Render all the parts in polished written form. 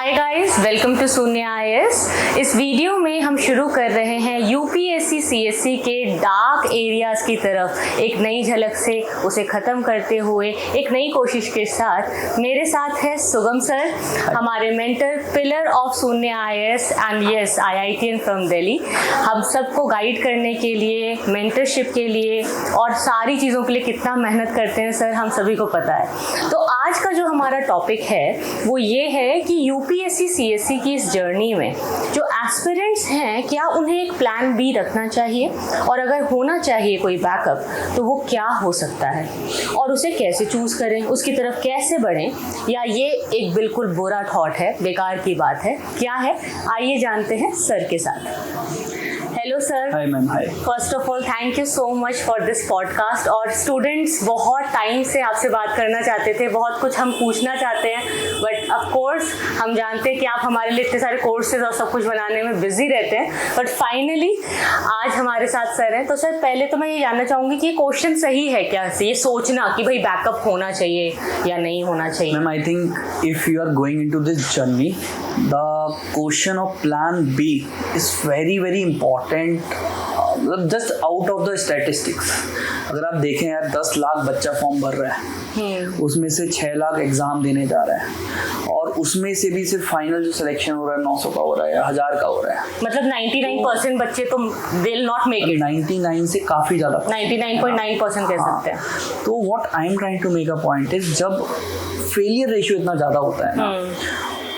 Hi guys, welcome to शून्य IAS. इस video में हम शुरू कर रहे हैं यूपीएससी सीएससी के डार्क एरियाज की तरफ एक नई झलक से उसे ख़त्म करते हुए एक नई कोशिश के साथ। मेरे साथ है सुगम सर, हमारे मेंटर, पिलर ऑफ शून्य IAS and yes IITian from Delhi. हम सबको गाइड करने के लिए, मेंटरशिप के लिए और सारी चीज़ों के लिए कितना मेहनत करते हैं सर, हम सभी को पता है। तो आज का जो हमारा टॉपिक है वो ये है कि यूपीएससी सीएससी की इस जर्नी में जो एस्पिरेंट्स हैं, क्या उन्हें एक प्लान बी रखना चाहिए, और अगर होना चाहिए कोई बैकअप तो वो क्या हो सकता है और उसे कैसे चूज करें, उसकी तरफ कैसे बढ़ें, या ये एक बिल्कुल बुरा थॉट है, बेकार की बात है, क्या है आइए जानते हैं सर के साथ। Hello sir. Hi ma'am. Hi. First of all thank you so much for this podcast. और स्टूडेंट्स बहुत टाइम से आपसे बात करना चाहते थे, बहुत कुछ हम पूछना चाहते हैं, बट ऑफ कोर्स हम जानते हैं कि आप हमारे लिए इतने सारे कोर्सेज और सब कुछ बनाने में बिजी रहते हैं, बट फाइनली आज हमारे साथ सर हैं। तो सर पहले तो मैं ये जानना चाहूँगी कि ये क्वेश्चन सही है क्या, ये सोचना कि भाई बैकअप होना चाहिए या नहीं होना चाहिए? Ma'am I think if you are going into this journey the question of plan B is very very important, मतलब just out of the statistics. अगर आप देखें यार, 10 लाख बच्चा फॉर्म भर रहा है, उसमें से 6 लाख एग्जाम देने जा रहा है, और उसमें से भी सिर्फ फाइनल जो सिलेक्शन हो रहा है 900 का हो रहा है या 1000 का हो रहा है। मतलब 99% बच्चे तो विल नॉट मेक इट। 99 से काफी ज्यादा, 99.9% कह सकते हैं। तो what I am trying to make a point is, जब फेलियर रेशियो इतना ज्यादा होता है ना,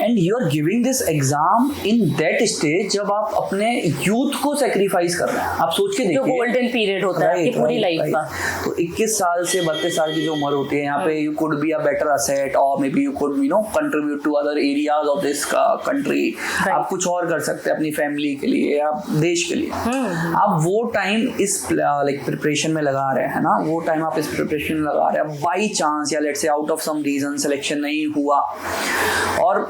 and you are giving this exam in that stage जब आप अपने यूथ को सेक्रीफाइस कर रहे हैं। आप सोच के देखिए, जो गोल्डन पीरियड होता है आपकी पूरी लाइफ का। तो 21 साल से 32 साल की जो उम्र होती है, यहाँ पे you could be a better asset, और maybe you could contribute to other areas of this country. आप कुछ और कर सकते हैं अपनी फैमिली के लिए या देश के लिए। आप वो टाइम इस लाइक प्रिपरेशन में लगा रहे हैं ना, वो टाइम आप इस प्रिपरेशन में लगा रहे हैं, बाई चांस या let's say out of some reason selection नहीं हुआ। और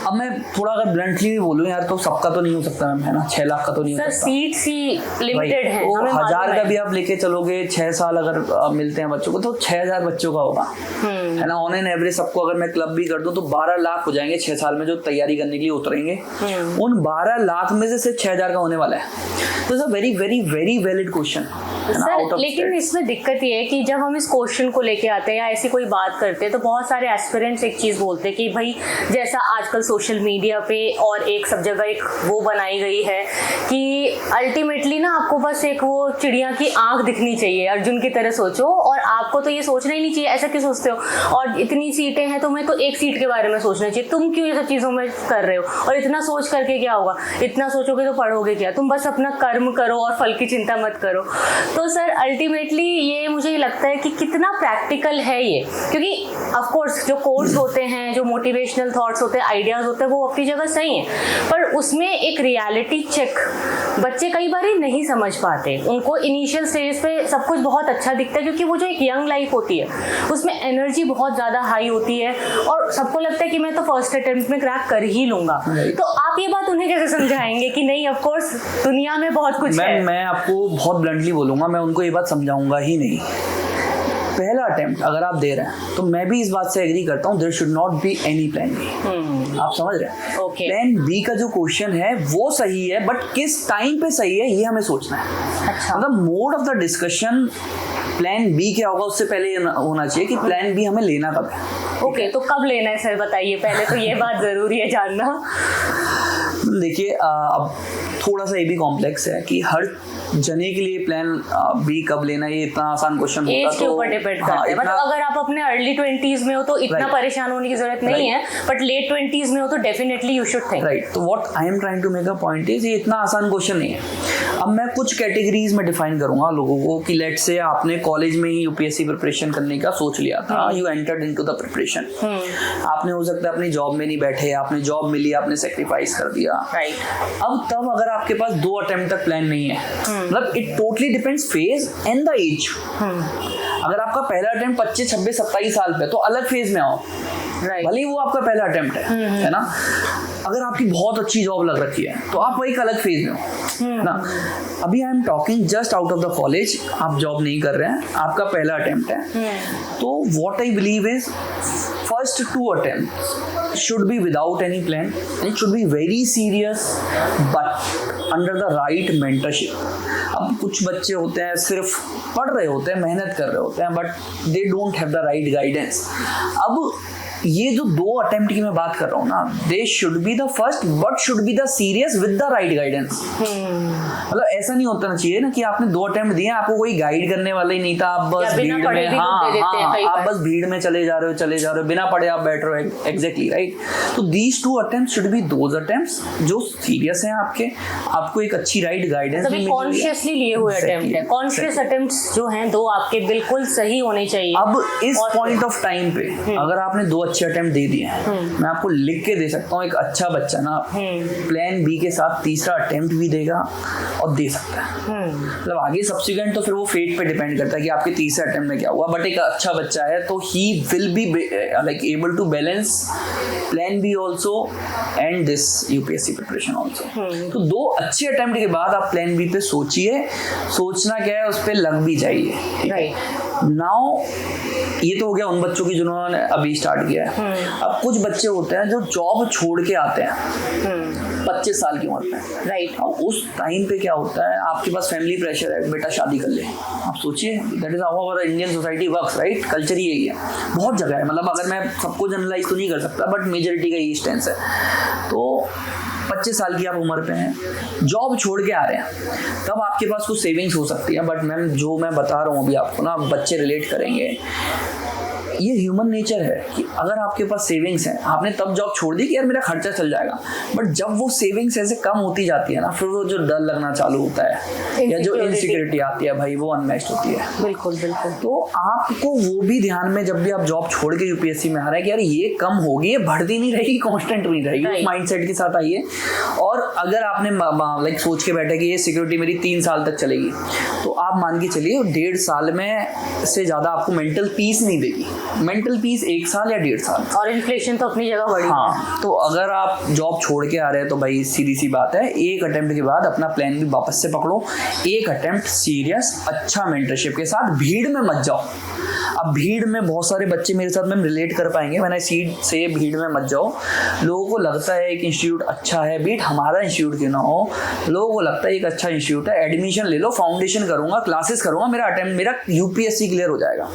अब मैं थोड़ा अगर ब्लंटली भी बोलूं यार, तो सबका तो नहीं हो सकता मैम, है ना, 6 लाख का तो नहीं हो सकता। सीट्स ही लिमिटेड है, तो 1000 का भी आप लेके चलोगे, 6 साल अगर मिलते हैं बच्चों को तो 6000 बच्चों का होगा, है ना। ऑन एन एवरेज सबको अगर मैं क्लब भी कर दूं तो 12 लाख हो जाएंगे 6 साल में जो तैयारी करने के लिए उतरेंगे। उन 12 लाख में से सिर्फ 6000 का होने वाला है। तो it's a very very very valid question sir. लेकिन इसमें दिक्कत ये है कि जब हम इस क्वेश्चन को लेके आते हैं या ऐसी कोई बात करते हैं तो बहुत सारे एस्पिरेंट्स एक चीज़ बोलते हैं कि भाई जैसा आजकल सोशल मीडिया पे और एक सब जगह एक वो बनाई गई है कि अल्टीमेटली ना आपको बस एक वो चिड़िया की आंख दिखनी चाहिए, अर्जुन की तरह सोचो, और आपको तो ये सोचना ही नहीं चाहिए। ऐसा क्यों सोचते हो? और इतनी सीटें हैं, तुम्हें तो एक सीट के बारे में सोचना चाहिए, तुम क्यों ये सब चीज़ों में कर रहे हो? और इतना सोच करके क्या होगा? इतना सोचोगे तो पढ़ोगे क्या? तुम बस अपना कर्म करो और फल की चिंता मत करो। तो सर अल्टीमेटली ये मुझे लगता है कि कितना प्रैक्टिकल है ये, क्योंकि ऑफ कोर्स जो कोर्स होते हैं, जो मोटिवेशनल थॉट्स होते हैं, आइडियाज होते हैं, वो अपनी जगह सही है, पर उसमें एक रियलिटी चेक बच्चे कई बार नहीं समझ पाते। उनको इनिशियल स्टेज पे सब कुछ बहुत अच्छा दिखता है, क्योंकि वो जो एक यंग लाइफ होती है उसमें एनर्जी बहुत ज़्यादा हाई होती है और सबको लगता है कि मैं तो फर्स्ट अटेम्प्ट में क्रैक कर ही लूँगा। तो आप ये बात उन्हें कैसे समझाएंगे कि नहीं, ऑफ कोर्स दुनिया में बहुत कुछ है? मैं आपको बहुत ब्लंटली बोलूँगा, मैं उनको ये बात समझाऊंगा ही नहीं। पहला अटेम्प्ट अगर आप दे रहे हैं तो मैं भी इस बात से एग्री करता हूँ, there should not be any plan B. आप समझ रहे हैं? प्लान बी का जो क्वेश्चन है वो सही है, बट किस टाइम पे सही है ये हमें सोचना है। अच्छा। मतलब mode of the discussion plan B क्या होगा उससे पहले ये होना चाहिए कि प्लान बी हमें लेना कब है। ओके, तो कब लेना है सर, बताइए पहले तो, ये बात जरूरी है जानना। देखिए अब थोड़ा सा ये भी कॉम्प्लेक्स है कि हर जने के लिए प्लान बी कब लेना, ये इतना आसान क्वेश्चन होता एज के ऊपर डिपेंड करता है। मतलब अगर आप अपने अर्ली 20s में हो तो इतना परेशान होने की जरूरत नहीं है, बट लेट 20s में हो तो definitely you should think. Right. तो what I am trying to make a point is, ये इतना आसान क्वेश्चन नहीं है। अब मैं कुछ कैटेगरीज में डिफाइन करूंगा लोगों को कि लेट्स से आपने कॉलेज में ही यूपीएससी प्रिपरेशन करने का सोच लिया था, you entered into the preparation, आपने हो सकता है अपनी जॉब में नहीं बैठे, आपने जॉब मिली, आपने सेक्रीफाइस कर दिया। राइट। अब तब अगर आपके पास 2 अटेम्प्ट तक प्लान नहीं है, मतलब it totally depends phase and the age. अगर आपका पहला अटेम्प्ट 25, 26, 27 साल पे, तो अलग फेज में आओ, भले ही वो आपका पहला अटेम्प्ट है ना। अगर आपकी बहुत अच्छी जॉब लग रखी है तो आप वही एक अलग फेज में हो ना। अभी I am talking just out of the college, आप जॉब नहीं कर रहे हैं, आपका पहला अटेम्प्ट है, तो what I believe is first 2 attempt should be without any plan and it should be very serious but under the right mentorship. अब कुछ बच्चे होते हैं सिर्फ पढ़ रहे होते हैं, मेहनत कर रहे होते हैं, but they don't have the right guidance. अब ये जो 2 अटेम्प्ट की मैं बात कर रहा हूँ ना, they should be the first but should be the serious with the right guidance. मतलब ऐसा नहीं होता ना चाहिए ना कि आपने 2 अटेम्प्ट दिए, आपको कोई गाइड करने वाला ही नहीं था, आप बस भीड़ में आप बस भीड़ में चले जा रहे हो, बिना पढ़े आप बैठ रहे हो. Exactly right. तो these 2 attempt should be those attempts जो सीरियस हैं, आपको एक अच्छी राइट गाइडेंस भी कॉन्शियसली लिए हुए अटेम्प्ट है. कॉन्शियस अटेम्प्ट्स जो हैं 2 आपके बिल्कुल सही होने चाहिए. अब इस पॉइंट ऑफ टाइम पे अगर आपने 2 अच्छे अटेम्प्ट दे दिए हैं, मैं आपको लिख के दे सकता हूँ, एक अच्छा बच्चा ना प्लान बी के साथ तीसरा अटेम्प्ट भी देगा और दे सकता है. मतलब आगे सब्सिक्वेंट तो फिर वो फेट पे डिपेंड करता है कि आपके तीसरे अटेम्प्ट में क्या हुआ, बट एक अच्छा बच्चा है तो he will be like able to balance plan B also and this UPSC preparation also. तो 2 अच्छे अटेम्प्ट के बाद आप प्लान बी पे सोचिए. सोचना क्या है, उस पर लग भी जाइए. नाउ ये तो हो गया उन बच्चों की जिन्होंने अभी स्टार्ट किया है. अब कुछ बच्चे होते हैं जो जॉब छोड़ के आते हैं 25 साल की उम्र में. राइट. अब उस टाइम पे क्या होता है, आपके पास फैमिली प्रेशर है, बेटा शादी कर ले. आप सोचिए, that is how our Indian society works. Right. Culture ही यही है, बहुत जगह है. मतलब अगर मैं सबको जनरलाइज तो नहीं कर सकता, बट मेजोरिटी का यही स्टैंस है. तो 25 साल की आप उम्र पे हैं, जॉब छोड़ के आ रहे हैं, तब आपके पास कुछ सेविंग्स हो सकती है. बट मैम जो मैं बता रहा हूँ अभी आपको ना, बच्चे रिलेट करेंगे. ये ह्यूमन नेचर है कि अगर आपके पास सेविंग्स हैं, आपने तब जॉब छोड़ दी कि यार मेरा खर्चा चल जाएगा, बट जब वो सेविंग्स ऐसे कम होती जाती है ना, फिर वो जो डर लगना चालू होता है या जो इनसिक्योरिटी आती है, भाई वो अनमैच्ड होती है. बिल्कुल बिल्कुल. तो आपको वो भी ध्यान में, जब भी आप जॉब छोड़ के यूपीएससी में आ रहे हैं, कि यार ये कम होगी, ये बढ़ती नहीं रहेगी, कांस्टेंट नहीं रहेगी. उस माइंडसेट के साथ आइए. और अगर आपने लाइक सोच के बैठे कि ये सिक्योरिटी मेरी 3 साल तक चलेगी, तो आप मान के चलिए 1.5 साल में से ज्यादा आपको मेंटल पीस नहीं देगी. मेंटल पीस 1 साल या 1.5 साल. और इन्फ्लेशन तो अपनी जगह बढ़ी. हाँ. तो अगर आप जॉब छोड़ के आ रहे हैं तो भाई सीधी सी बात है, 1 अटेम्प्ट के बाद अपना प्लान भी वापस से पकड़ो. 1 अटेम्प्ट सीरियस अच्छा मेंटरशिप के साथ, भीड़ में मत जाओ. अब भीड़ में बहुत सारे बच्चे मेरे साथ में रिलेट कर पाएंगे. मैंने सीट से भीड़ में मत जाओ. लोगों को लगता है एक इंस्टीट्यूट अच्छा है, बीट हमारा इंस्टीट्यूट क्यों ना हो, लोगों को लगता है एक अच्छा इंस्टीट्यूट है, एडमिशन ले लो, फाउंडेशन करूंगा, क्लासेस करूंगा, मेरा यूपीएससी क्लियर हो जाएगा.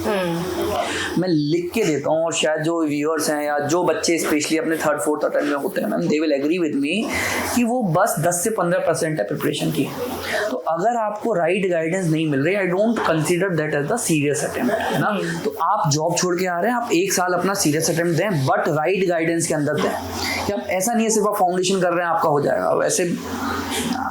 मैं लिख के देता हूँ, और शायद जो व्यूअर्स हैं या जो बच्चे स्पेशली अपने 3rd 4th अटेम्प्ट में होते हैं, ma'am they will agree with me कि वो बस 10 से 15% है प्रिपरेशन की. तो अगर आपको राइट गाइडेंस नहीं मिल रही, I don't consider that as the serious attempt, है ना. तो आप जॉब छोड़ के आ रहे हैं, आप 1 साल अपना सीरियस अटेम्प्ट दें, बट राइट गाइडेंस के अंदर दें. कि आप ऐसा नहीं है सिर्फ आप फाउंडेशन कर रहे हैं आपका हो जाएगा, वैसे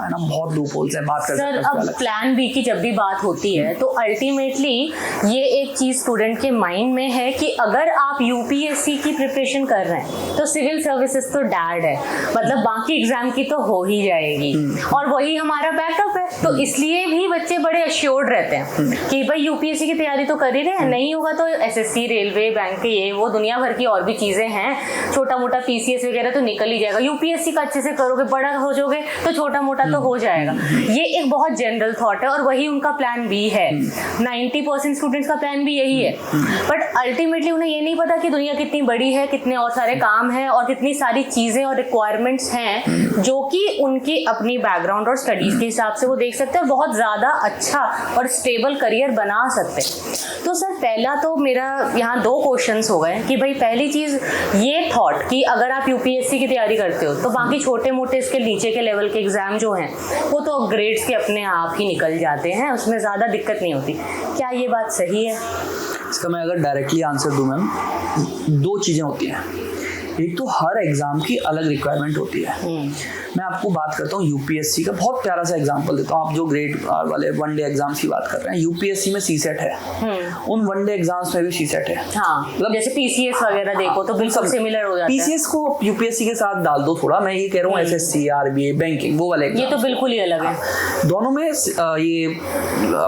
ना बहुत लूप होल्स है. बात कर सकते हैं. अब प्लान बी की जब भी बात होती है तो अल्टीमेटली ये एक चीज स्टूडेंट के माइंड में है कि अगर आप यूपीएससी की प्रिपरेशन कर रहे हैं तो सिविल सर्विसेज तो डैड है, मतलब बाकी एग्जाम की तो हो ही जाएगी और वही हमारा बैकअप है. तो इसलिए भी बच्चे बड़े अश्योर्ड रहते हैं कि भाई यूपीएससी की तैयारी तो कर ही रहे हैं, नहीं होगा तो एसएससी, रेलवे, बैंक, ये वो दुनिया भर की और भी चीजें हैं, छोटा मोटा पीसीएस वगैरह तो निकल ही जाएगा. यूपीएससी का अच्छे से करोगे, बड़ा हो जाओगे तो छोटा मोटा तो हो जाएगा. ये एक बहुत जनरल थॉट है और वही उनका प्लान बी है. 90% स्टूडेंट्स का प्लान भी यही है. बट अल्टीमेटली उन्हें ये नहीं पता कि दुनिया कितनी बड़ी है, कितने और सारे काम हैं और कितनी सारी चीजें और रिक्वायरमेंट्स हैं जो कि उनकी अपनी बैकग्राउंड और स्टडीज के हिसाब से वो देख सकते हैं और बहुत ज्यादा अच्छा और स्टेबल करियर बना सकते हैं. तो सर पहला तो मेरा यहाँ 2 क्वेश्चंस हो गए कि भाई पहली चीज ये थॉट कि अगर आप यूपीएससी की तैयारी करते हो तो बाकी छोटे मोटे इसके नीचे के लेवल के एग्जाम जो हैं वो तो ग्रेड्स के अपने आप ही निकल जाते हैं, उसमें ज़्यादा दिक्कत नहीं होती. क्या ये बात सही है? इसका मैं अगर डायरेक्टली आंसर दूं मैम, 2 चीज़ें होती हैं. एक तो हर एग्जाम की अलग रिक्वायरमेंट होती है. मैं आपको बात करता हूँ यूपीएससी का, बहुत प्यारा सा एग्जांपल देता हूँ. आप जो ग्रेड वाले 1 डे एग्जाम्स की बात कर रहे हैं, यूपीएससी में सीसेट है, उन 1 डे एग्जाम्स में भी सीसेट है. हाँ, मतलब जैसे पीसीएस वगैरह देखो तो बिल्कुल सिमिलर हो जाता है. पीसीएस को यूपीएससी के साथ डाल दो थोड़ा, मैं ये कह रहा हूँ एसएससी, आरबीआई, बैंकिंग, वो वाले ये तो बिल्कुल ही अलग है. दोनों में ये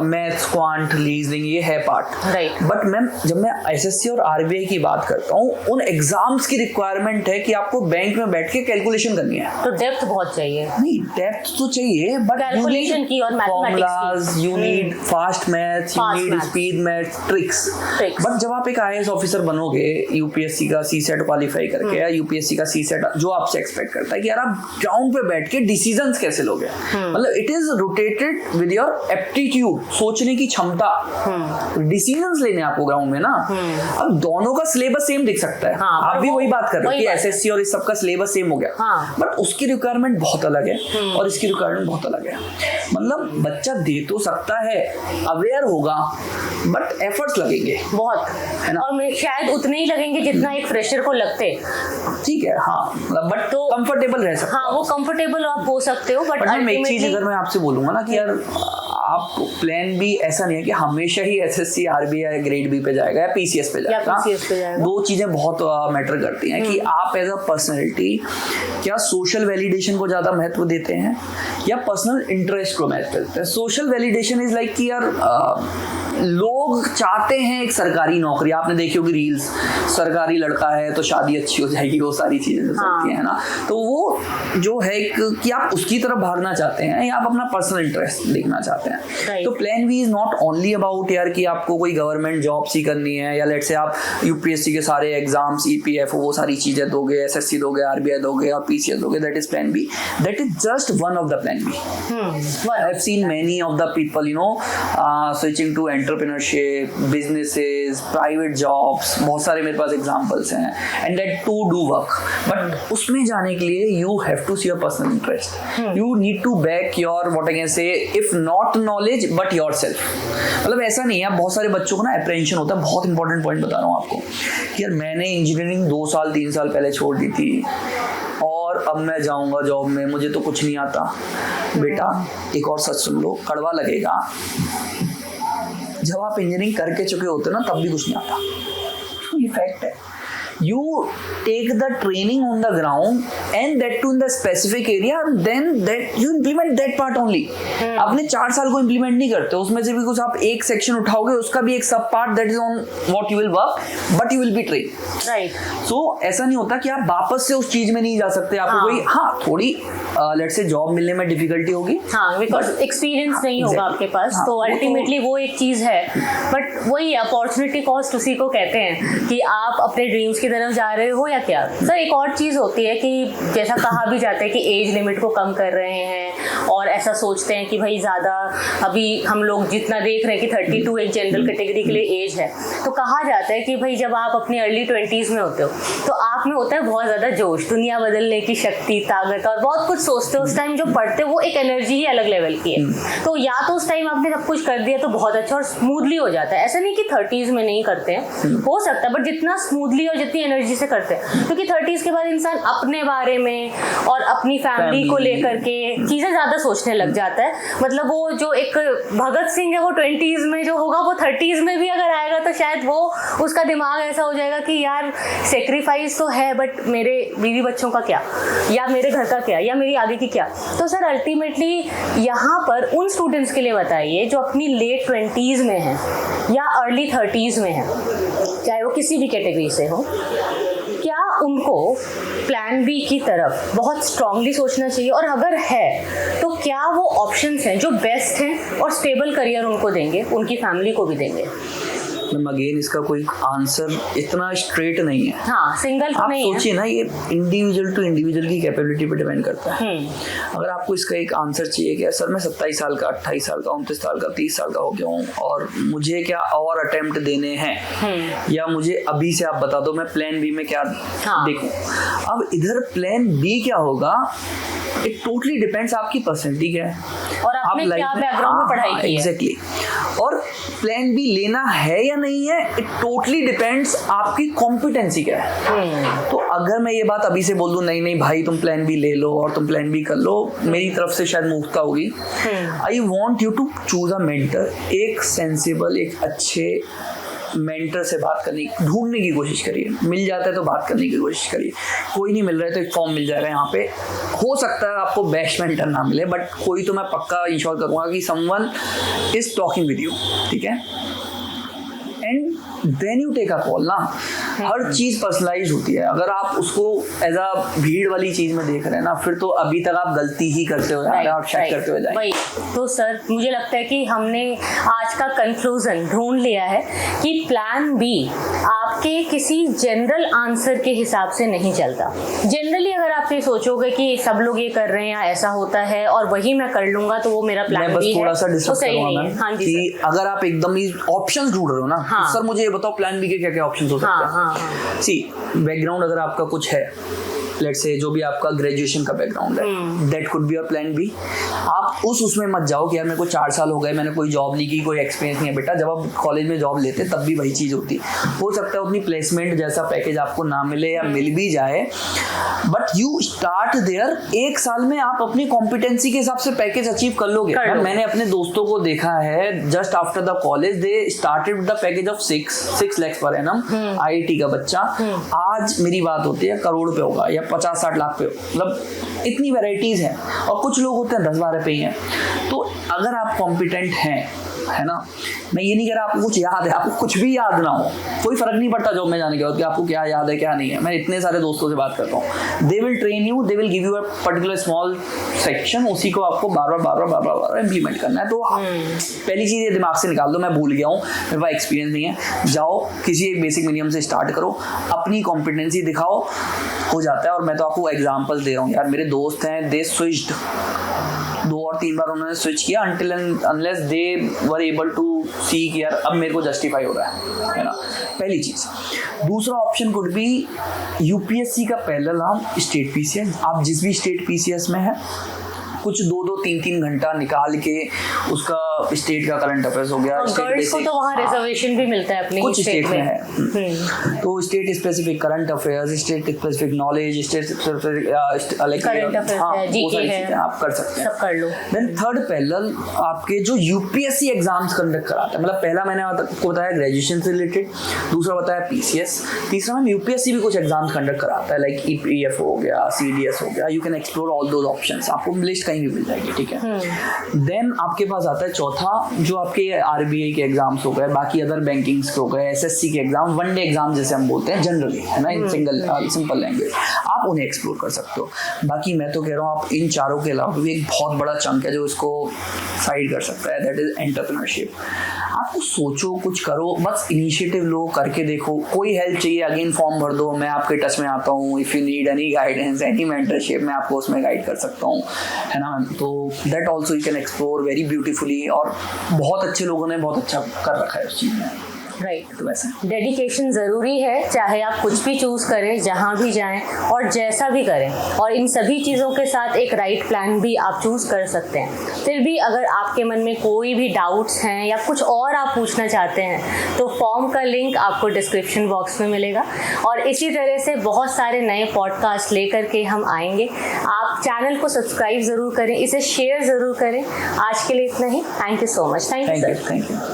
मैथ्स, क्वांट, रीजनिंग ये है पार्ट. राइट. बट मैम जब मैं एसएससी और आरबीआई की बात करता हूँ, उन एग्जाम्स की रिक्वायरमेंट रिक्वायरमेंट है कि आपको बैंक में बैठ के कैलकुलेशन करनी है। तो डेप्थ बहुत चाहिए। नहीं, डेप्थ तो चाहिए बट कैलकुलेशन की और मैथमेटिक्स की, you need fast maths, you need speed maths, tricks. But जब आप एक IAS ऑफिसर बनोगे यूपीएससी का CSET क्वालिफाई करके या यूपीएससी का CSET जो आपसे एक्सपेक्ट करता है कि यार आप ग्राउंड पे बैठ के डिसीजंस कैसे लोगे, मतलब it is rotated with your aptitude, सोचने की क्षमता, डिसीजंस लेने आपको ग्राउंड में ना। अब दोनों का सिलेबस सेम दिख सकता है, आप भी वही बात कर रहे हो कि एसएससी और इस सब का सिलेबस सेम हो गया, बट उसकी रिक्वायरमेंट बहुत अलग है और इसकी रिक्वायरमेंट बहुत अलग है। मतलब बच्चा दे तो सकता है, अवेयर होगा, बट एफर्ट्स लगेंगे बहुत, है ना, और शायद उतने ही लगेंगे जितना एक फ्रेशर को लगते। ठीक है, हाँ, बट तो कंफर्टेबल रह सकते, हाँ वो कंफर्टेबल आप हो सकते हो, बट एक चीज अगर मैं आपसे बोलूंगा ना कि यार आप प्लान बी ऐसा नहीं है कि हमेशा ही एसएससी आरबीआई ग्रेड बी पे जाएगा या पीसीएस पे जाएगा। दो चीजें बहुत मैटर करती हैं कि आप एज अ पर्सनैलिटी क्या सोशल वैलिडेशन को ज्यादा महत्व देते हैं या पर्सनल इंटरेस्ट को महत्व देते हैं। सोशल वैलिडेशन इज लाइक कि यार लोग चाहते हैं एक सरकारी नौकरी, आपने देखी होगी रील्स, सरकारी लड़का है तो शादी अच्छी हो जाएगी, वो सारी चीजें जो चलती हैं ना, तो वो जो है कि आप उसकी तरफ भागना चाहते हैं या आप अपना पर्सनल इंटरेस्ट देखना चाहते हैं। तो plan B is not only about यार कि आपको कोई गवर्नमेंट जॉब सी करनी है या लेट से आप यूपीएससी के सारे एग्जाम्स, ईपीएफओ, वो सारी चीजें दोगे, एसएससी दोगे, आरबीआई दोगे और पीसीएस दोगे, that is plan B, that is just one of the plan B. I have seen many of the people switching to entrepreneurship, businesses, private jobs, बहुत सारे मेरे पास एग्जांपल्स हैं, and that too do work, but उसमें जाने के लिए you have to see your personal interest, you need to back your what I can say if not knowledge but yourself. मतलब ऐसा नहीं है, बहुत सारे बच्चों को ना अप्रेंशन होता है, बहुत इंपॉर्टेंट पॉइंट बता रहा हूँ आपको कि यार मैंने इंजीनियरिंग 2 साल 3 साल पहले छोड़ दी थी और अब मैं जाऊंगा जॉब में, मुझे तो कुछ नहीं आता। बेटा एक और सच सुन लो, कड़वा लगेगा, जब आप इंजीनियरिंग करके चुके होते हो ना तब भी कुछ नहीं आता, ये फैक्ट है। You take the training on the ground and that too in the specific area, then that you implement that part only. आपने 4 साल को इम्प्लीमेंट नहीं करते, उसमें से भी कुछ आप एक सेक्शन उठाओगे, उसका भी एक sub part that is on what you will work, but you will be train, right. So ऐसा नहीं होता कि आप वापस से उस चीज में नहीं जा सकते, आपको कोई थोड़ी लेट्स से जॉब मिलने में डिफिकल्टी होगी, बिकॉज एक्सपीरियंस नहीं होगा आपके पास, तो अल्टीमेटली वो एक चीज है। बट वही अपॉर्चुनिटी कॉस्ट उसी को कहते हैं कि आप अपने ड्रीम्स की तरफ जा रहे हो या क्या। सर एक और चीज़ होती है कि जैसा कहा भी जाता है कि एज लिमिट को कम कर रहे हैं और ऐसा सोचते हैं कि भाई ज़्यादा, अभी हम लोग जितना देख रहे हैं कि 32 एक जनरल कैटेगरी के लिए एज है, तो कहा जाता है कि भाई जब आप अपनी अर्ली 20s में होते हो तो आप में होता है बहुत ज़्यादा जोश, दुनिया बदलने की शक्ति, ताकत और बहुत कुछ सोचते हो। उस टाइम जो पढ़ते हो वो एक एनर्जी ही अलग लेवल की है, तो या तो उस टाइम आपने सब कुछ कर दिया तो बहुत अच्छा और स्मूथली हो जाता है। ऐसा नहीं कि 30s में नहीं करते हैं, हो सकता है, बट जितना स्मूथली और जितनी एनर्जी से करते हैं, क्योंकि 30s के बाद इंसान अपने बारे में और अपनी फैमिली को लेकर के चीज़ें ज़्यादा सोचने लग जाता है। मतलब वो जो एक भगत सिंह है वो 20s में जो होगा वो 30s में भी अगर आएगा तो शायद वो उसका दिमाग ऐसा हो जाएगा कि यार सेक्रीफाइस तो है बट मेरे बीवी बच्चों का क्या, या मेरे घर का क्या, या मेरी आगे की क्या। तो सर अल्टीमेटली यहाँ पर उन स्टूडेंट्स के लिए बताइए जो अपनी लेट 20s में हैं या अर्ली 30s में हैं, चाहे वो किसी भी कैटेगरी से हो, क्या उनको प्लान बी की तरफ बहुत स्ट्रांगली सोचना चाहिए, और अगर है तो क्या वो ऑप्शंस हैं जो बेस्ट हैं और स्टेबल करियर उनको देंगे, उनकी फैमिली को भी देंगे? अगेन इसका कोई आंसर इतना स्ट्रेट नहीं है, सिंगल आप सोचिए ना, ये इंडिविजुअल टू इंडिविजुअल की कैपेबिलिटी पे डिपेंड करता है। अगर आपको इसका एक आंसर चाहिए कि सर मैं 27 साल का, 28 साल का, 29 साल का, 30 साल का हो गया हूँ और मुझे क्या और अटेम्प्ट देने हैं, या मुझे अभी से आप बता दो मैं प्लान बी में क्या देखूं। अब इधर प्लान बी क्या होगा, इट टोटली डिपेंड्स आपकी पर्सनैलिटी क्या है और आपने क्या बैकग्राउंड में पढ़ाई की है। एग्जैक्टली, और प्लान बी लेना है या नहीं है, इट टोटली डिपेंड्स आपकी कॉम्पिटेंसी क्या है। तो अगर मैं ये बात अभी से बोल दूं नहीं भाई तुम प्लान बी ले लो और तुम प्लान बी कर लो, मेरी तरफ से शायद मूर्खता होगी। I want you to choose a mentor, एक सेंसिबल, एक अच्छे मेंटर से बात करने ढूंढने की कोशिश करिए, मिल जाता है तो बात करने की कोशिश करिए, कोई नहीं मिल रहा है तो एक फॉर्म मिल जाएगा यहाँ पे। हो सकता है आपको बेस्ट मेंटर ना मिले, बट कोई तो मैं पक्का इंश्योर करूँगा कि someone is talking with you, ठीक है। And then you take a call ना। हर चीज पर्सनलाइज होती है। अगर आप उसको एज अ भीड़ वाली चीज में देख रहे हैं ना, फिर तो अभी तक आप गलती ही करते हो जाएंगे, आप चेक करते हो जाएंगे। वही तो सर, मुझे लगता है कि हमने आज का कंक्लूजन ढूंढ लिया है कि प्लान बी आपके किसी जनरल आंसर के हिसाब से नहीं चलता। जनरली अगर आप ये सोचोगे कि सब लोग ये कर रहे हैं या ऐसा होता है और वही मैं कर लूंगा, तो वो मेरा प्लान बी है। थोड़ा सा डिस्कस करूंगा मैम, हाँ जी कि अगर आप एकदम ही ऑप्शंस ढूंढ रहे हो ना, हाँ, तो सर मुझे ये बताओ प्लान बी के क्या क्या ऑप्शंस हो सकते हैं। सी बैकग्राउंड अगर आपका कुछ है, लेट्स से जो भी आपका ग्रेजुएशन का बैकग्राउंड है, that could be your plan B. आप उसमें मत जाओ कि यार मेरे को 4 साल हो गए, मैंने कोई जॉब नहीं की, कोई एक्सपीरियंस नहीं है। बेटा जब आप कॉलेज में जॉब लेते तब भी वही चीज़ होती। हो सकता है उतनी प्लेसमेंट जैसा पैकेज आपको ना मिले या मिल भी जाए, बट यू स्टार्ट देयर। 1 साल में आप अपनी कॉम्पिटेंसी के हिसाब से पैकेज अचीव कर लोगे। मैंने अपने दोस्तों को देखा है, just after the college they started with the package of 6 lakh per annum. IIT का बच्चा आज मेरी बात होती है करोड़ पे होगा या 50-60 लाख पे, मतलब इतनी वैरायटीज हैं। और कुछ लोग होते हैं 10-12 पे ही हैं। तो अगर आप कॉम्पिटेंट हैं, है ना, मैं ये नहीं कह रहा आपको कुछ याद है, आपको कुछ भी याद ना हो, कोई फर्क नहीं पड़ता जॉब में जाने के बाद कि आपको क्या याद है क्या नहीं है। मैं इतने सारे दोस्तों से बात करता हूँ, they will train you, they will give you a particular small section, उसी को आपको बार बार इम्प्लीमेंट करना है। तो पहली चीज़ ये दिमाग से निकाल दो, मैं भूल गया हूँ, मेरे पास एक्सपीरियंस नहीं है। जाओ किसी एक बेसिक मिनिमम से स्टार्ट करो, अपनी कॉम्पिटेंसी दिखाओ, हो जाता है। और मैं तो आपको एग्जाम्पल दे रहा हूँ यार, मेरे दोस्त हैं, दे स्विच्ड 2 और 3 बार उन्होंने स्विच किया until and unless they were able to see कि यार अब मेरे को जस्टिफाई हो रहा है ना। पहली चीज। दूसरा ऑप्शन कुड बी यूपीएससी का पैरेलल आर्म स्टेट पीसीएस। आप जिस भी स्टेट पीसीएस में है, कुछ 2-2, 3-3 घंटा निकाल के उसका स्टेट का करंट अफेयर्स हो गया। गर्ल्स को तो वहाँ रिजर्वेशन भी मिलता है अपनी कुछ स्टेट में है, तो state specific current affairs, state specific knowledge, state specific current affairs, GK है, आप कर सकते हैं, सब कर लो। देन थर्ड पैरेलल आपके जो यूपीएससी एग्जाम्स कंडक्ट कराता है, मतलब पहला मैंने आपको बताया ग्रेजुएशन से रिलेटेड, दूसरा बताया पीसीएस, तीसरा मैम यूपीएससी भी कुछ एग्जाम्स कंडक्ट कराता है, लाइक ईपीएफ हो गया, सीडीएस हो गया। You can explore all those options, आपको लिस्ट कहीं भी मिल जाएगी, ठीक है। देन आपके पास आता है चौथा, जो आपके आरबीआई के एग्जाम्स हो गए, बाकी अदर बैंकिंग्स के हो गए, एसएससी के एग्जाम, वनडे एग्जाम जैसे हम बोलते हैं जनरली, है ना, इन सिंपल लैंग्वेज, आप उन्हें एक्सप्लोर कर सकते हो। बाकी मैं तो कह रहा हूँ आप इन चारों के अलावा भी एक बहुत बड़ा चंक है जो इसको साइड कर सकता है, दैट इज एंटरप्रेन्योरशिप। आपको सोचो, कुछ करो, बस इनिशिएटिव लो, करके देखो। कोई हेल्प चाहिए अगेन फॉर्म भर दो, मैं आपके टच में आता हूँ। If you need any guidance, any mentorship, मैं आपको उसमें गाइड कर सकता हूँ, है ना मैम। तो that also you can explore very beautifully, और बहुत अच्छे लोगों ने बहुत अच्छा कर रखा है उस चीज़ में। राइट, तो वैसे डेडिकेशन ज़रूरी है, चाहे आप कुछ भी चूज़ करें, जहाँ भी जाएं और जैसा भी करें, और इन सभी चीज़ों के साथ एक राइट प्लान भी आप चूज़ कर सकते हैं। फिर भी अगर आपके मन में कोई भी डाउट्स हैं या कुछ और आप पूछना चाहते हैं, तो फॉर्म का लिंक आपको डिस्क्रिप्शन बॉक्स में मिलेगा। और इसी तरह से बहुत सारे नए पॉडकास्ट लेकर के हम आएंगे। आप चैनल को सब्सक्राइब ज़रूर करें, इसे शेयर ज़रूर करें। आज के लिए इतना ही। Thank you so much. Thank you.